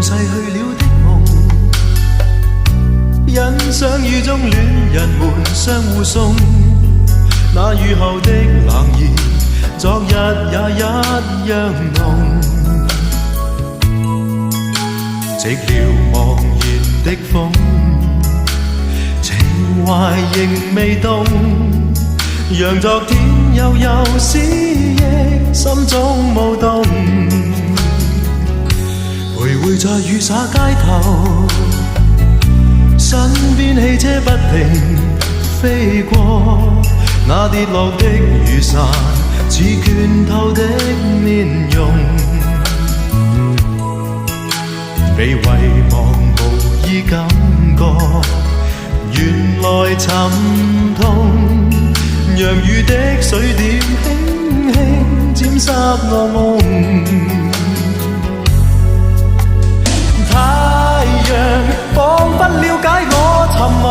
逝去了的夢，欣賞雨中戀人們相互送，那雨後的冷意，昨日也一樣濃。寂寥茫然的風，情懷仍未凍，讓昨天悠悠思憶心中舞動。徘徊在雨灑街頭，身邊汽車不停飛過，那跌落的雨傘似拳頭的面容。被遺忘無意感覺，原來沉痛，讓雨的水點輕輕沾濕我夢。太陽彷彿了解我沉默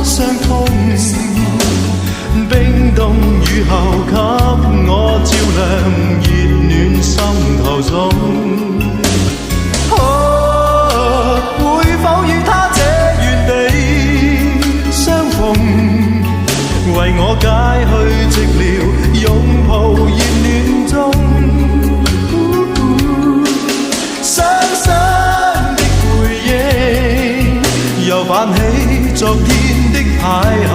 傷痛，冰凍雨後給我照亮熱暖心頭中。會否與他這原地相逢，為我解去寂寥，擁抱熱暖中。傷心的回憶又泛起昨天的邂逅，